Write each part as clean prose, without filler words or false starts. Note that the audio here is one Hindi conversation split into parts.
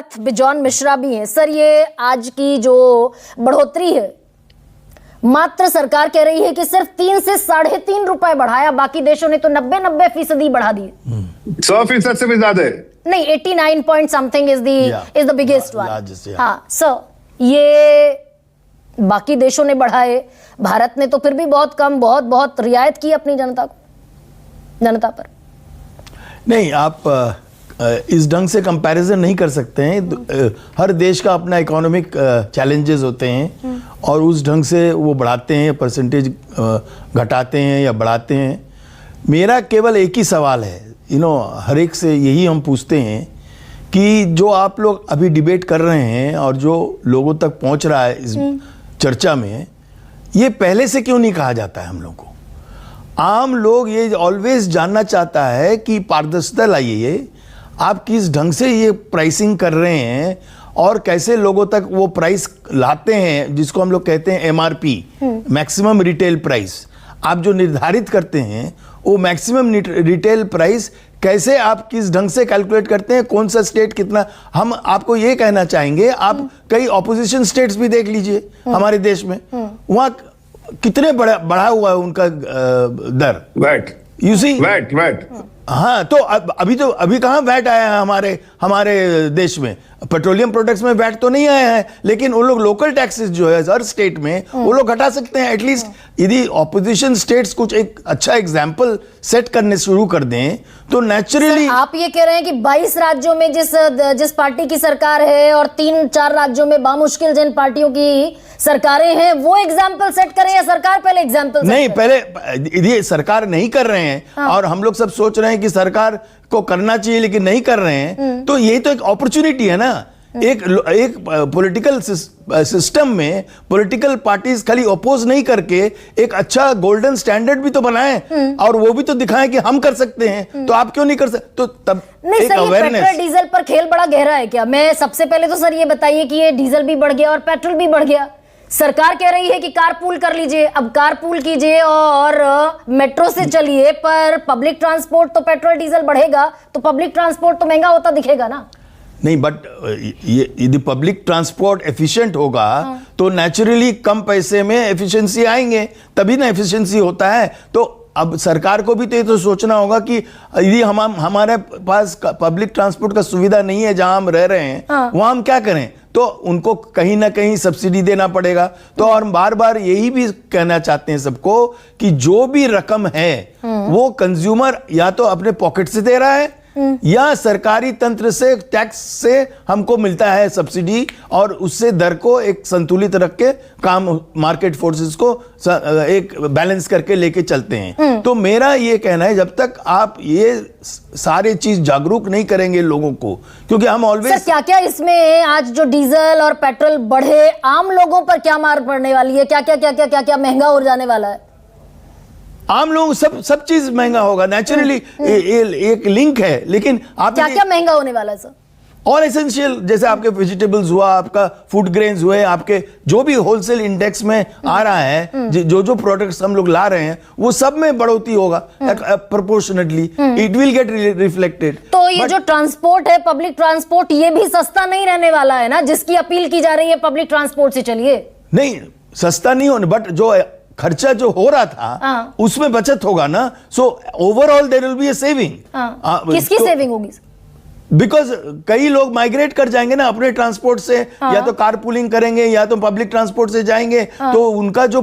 साथ बिजॉन मिश्रा भी हैं। सर, ये आज की जो बढ़ोतरी है, मात्र सरकार कह रही है कि सिर्फ 3 से 3.5 रुपए बढ़ाया, बाकी देशों ने तो 90% बढ़ा दिए। 100% से भी ज्यादा है। नहीं, 89 point something is the biggest one. हाँ सर, ये बाकी देशों ने बढ़ाए, भारत ने तो फिर भी बहुत कम, बहुत रियायत की अपनी जनता पर। नहीं, आप इस ढंग से कंपैरिजन नहीं कर सकते हैं। हर देश का अपना इकोनॉमिक चैलेंजेस होते हैं और उस ढंग से वो बढ़ाते हैं, परसेंटेज घटाते हैं या बढ़ाते हैं। मेरा केवल एक ही सवाल है, हर एक से यही हम पूछते हैं कि जो आप लोग अभी डिबेट कर रहे हैं और जो लोगों तक पहुंच रहा है इस चर्चा में, ये पहले से क्यों नहीं कहा जाता है हम लोग को? आम लोग ये ऑलवेज जानना चाहता है कि पारदर्शिता लाइए, आप किस ढंग से ये प्राइसिंग कर रहे हैं और कैसे लोगों तक वो प्राइस लाते हैं, जिसको हम लोग कहते हैं MRP, मैक्सिमम रिटेल प्राइस। आप जो निर्धारित करते हैं वो मैक्सिमम रिटेल प्राइस कैसे, आप किस ढंग से कैलकुलेट करते हैं, कौन सा स्टेट कितना। हम आपको ये कहना चाहेंगे, आप कई ऑपोजिशन स्टेट्स भी देख लीजिए हमारे देश में, वहां कितने बढ़ा हुआ है उनका दर, वैट, यू सी वैट। हाँ, तो अभी कहाँ वैट आया है हमारे देश में? पेट्रोलियम प्रोडक्ट्स में वैट तो नहीं आया है, लेकिन उन लोग लोकल टैक्सेस जो है हर स्टेट में वो लोग घटा सकते हैं। एटलीस्ट यदि ऑपोजिशन स्टेट्स कुछ एक अच्छा एग्जांपल सेट करने शुरू कर दें तो नेचुरली। आप ये कह रहे हैं कि 22 राज्यों में जिस पार्टी की सरकार है और 3-4 राज्यों में बामुश्किल जिन पार्टियों की सरकारें हैं, वो एग्जाम्पल सेट करें या सरकार पहले एग्जाम्पल? नहीं, पहले ये सरकार नहीं कर रहे हैं। हाँ। और हम लोग सब सोच रहे हैं कि सरकार को करना चाहिए लेकिन नहीं कर रहे हैं, तो ये तो एक अपॉर्चुनिटी है ना। एक पॉलिटिकल सिस्टम में पॉलिटिकल पार्टीज खाली अपोज नहीं करके एक अच्छा गोल्डन स्टैंडर्ड भी तो बनाएं और वो भी तो दिखाएं कि हम कर सकते हैं। तो आप क्यों नहीं कर सकते? तो तब नहीं एक सर, अवेयरनेस। पेट्रोल डीजल पर खेल बड़ा गहरा है क्या? मैं सबसे पहले तो सर ये बताइए कि ये डीजल भी बढ़ गया और पेट्रोल भी बढ़ गया। सरकार कह रही है कि कारपूल कर लीजिए, अब कारपूल कीजिए और मेट्रो से चलिए, पर पब्लिक ट्रांसपोर्ट तो पेट्रोल डीजल बढ़ेगा तो पब्लिक ट्रांसपोर्ट तो महंगा होता दिखेगा ना। नहीं, बट यदि पब्लिक ट्रांसपोर्ट एफिशिएंट होगा तो नेचुरली कम पैसे में एफिशिएंसी आएंगे, तभी ना एफिशिएंसी होता है। तो अब सरकार को भी तो ये तो सोचना होगा कि यदि हमारे पास पब्लिक ट्रांसपोर्ट का सुविधा नहीं है जहां हम रह रहे हैं, वहां हम क्या करें? तो उनको कहीं ना कहीं सब्सिडी देना पड़ेगा। तो और बार बार यही भी कहना चाहते हैं सबको कि जो भी रकम है वो कंज्यूमर या तो अपने पॉकेट से दे रहा है या सरकारी तंत्र से, टैक्स से हमको मिलता है सब्सिडी, और उससे दर को एक संतुलित रख के काम मार्केट फोर्सेस को एक बैलेंस करके लेके चलते हैं। तो मेरा ये कहना है, जब तक आप ये सारे चीज जागरूक नहीं करेंगे लोगों को, क्योंकि हम ऑलवेज। क्या क्या इसमें आज जो डीजल और पेट्रोल बढ़े, आम लोगों पर क्या मार पड़ने वाली है? क्या क्या क्या क्या क्या क्या महंगा हो जाने वाला है? आम लोग सब चीज महंगा होगा नेचुरली, एक लिंक है। लेकिन आप क्या क्या महंगा होने वाला है सर? और एसेंशियल, जैसे आपके वेजिटेबल्स हुआ, आपका फूड ग्रेन्स हुए, आपके जो भी होलसेल इंडेक्स में आ रहा है, जो प्रोडक्ट्स हम लोग ला रहे हैं, वो सब में बढ़ोतरी होगा proportionately, it will get reflected. तो ये जो ट्रांसपोर्ट है, पब्लिक ट्रांसपोर्ट, ये भी सस्ता नहीं रहने वाला है ना, जिसकी अपील की जा रही है पब्लिक ट्रांसपोर्ट से चलिए। नहीं, सस्ता नहीं होने, बट जो खर्चा जो हो रहा था उसमें बचत होगा ना। So overall there will be a saving. किसकी सेविंग होगी? बिकॉज कई लोग माइग्रेट कर जाएंगे ना अपने ट्रांसपोर्ट से, या तो कारपूलिंग करेंगे या तो पब्लिक ट्रांसपोर्ट से जाएंगे, तो उनका जो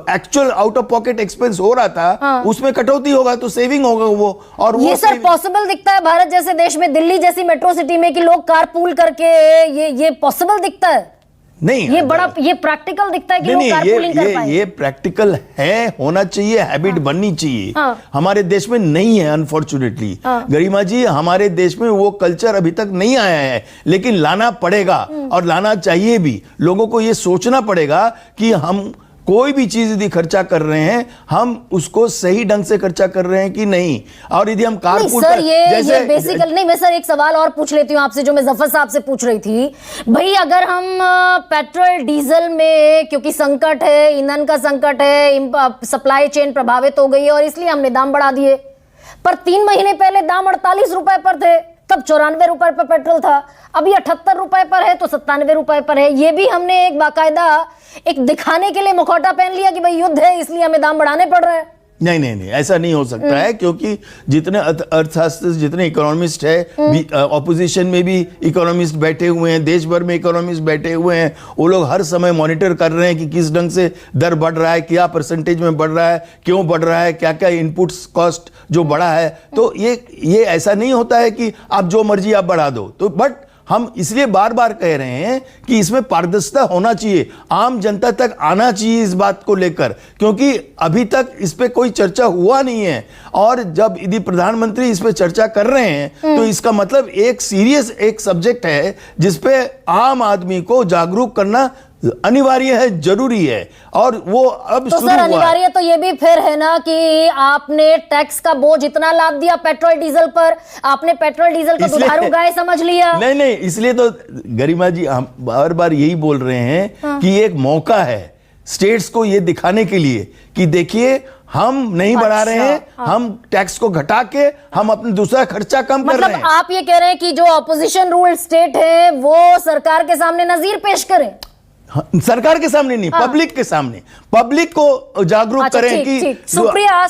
actual out of pocket expense हो रहा था उसमें कटौती होगा, तो सेविंग होगा वो। और ये सर पॉसिबल दिखता है भारत जैसे देश में, दिल्ली जैसी मेट्रो सिटी में, कि लोग कारपूल करके, ये पॉसिबल दिखता है? नहीं, ये प्रैक्टिकल दिखता है कि लोग कारपूलिंग कर पाए? ये प्रैक्टिकल है, होना चाहिए, हैबिट बननी चाहिए। हमारे देश में नहीं है अनफॉर्चुनेटली। गरिमा जी, हमारे देश में वो कल्चर अभी तक नहीं आया है, लेकिन लाना पड़ेगा और लाना चाहिए भी। लोगों को ये सोचना पड़ेगा कि हम कोई भी चीज यदि खर्चा कर रहे हैं, हम उसको सही ढंग से खर्चा कर रहे हैं कि नहीं। और यदि हम कारपूल सर, ये बेसिकल नहीं। मैं सर एक सवाल और पूछ लेती हूं आपसे, जो मैं जफर साहब से पूछ रही थी। भाई, अगर हम पेट्रोल डीजल में, क्योंकि संकट है, ईंधन का संकट है, सप्लाई चेन प्रभावित हो गई है और इसलिए हमने दाम बढ़ा दिए, पर 3 महीने पहले दाम 48 रुपए पर थे, तब 94 रुपए पर पेट्रोल था, अभी 78 रुपए पर है, तो 97 रुपए पर है। ये भी हमने एक बाकायदा एक दिखाने के लिए मुखौटा पहन लिया कि भाई युद्ध है इसलिए हमें दाम बढ़ाने पड़ रहे हैं। नहीं नहीं नहीं, ऐसा नहीं हो सकता है, क्योंकि जितने अर्थशास्त्र, जितने इकोनॉमिस्ट है, ऑपोजिशन में भी इकोनॉमिस्ट बैठे हुए हैं, देश भर में इकोनॉमिस्ट बैठे हुए हैं, वो लोग हर समय मॉनिटर कर रहे हैं कि किस ढंग से दर बढ़ रहा है, क्या परसेंटेज में बढ़ रहा है, क्यों बढ़ रहा है, क्या क्या इनपुट्स कॉस्ट जो बढ़ा है। तो ये ऐसा नहीं होता है कि आप जो मर्जी आप बढ़ा दो। तो बट हम इसलिए बार बार कह रहे हैं कि इसमें पारदर्शिता होना चाहिए, आम जनता तक आना चाहिए इस बात को लेकर, क्योंकि अभी तक इस पे कोई चर्चा हुआ नहीं है। और जब यदि प्रधानमंत्री इस पे चर्चा कर रहे हैं तो इसका मतलब एक सीरियस एक सब्जेक्ट है जिसपे आम आदमी को जागरूक करना अनिवार्य है, जरूरी है। और वो अब तो सर अनिवार्य तो ये भी फिर है ना कि आपने टैक्स का बोझ इतना लाद दिया पेट्रोल डीजल पर, आपने पेट्रोल डीजल को दुधारू गाय समझ लिया। नहीं नहीं, इसलिए तो गरिमा जी हम बार बार यही बोल रहे हैं कि एक मौका है स्टेट्स को ये दिखाने के लिए कि देखिए हम नहीं बढ़ा रहे हैं, हम टैक्स को घटा के हम अपना दूसरा खर्चा कम कर रहे हैं। मतलब आप ये कह रहे हैं कि जो ऑपोजिशन रूल्ड स्टेट है वो सरकार के सामने नजीर पेश करें। सरकार के सामने नहीं, पब्लिक के सामने, पब्लिक को जागरूक करें कि सुप्रिया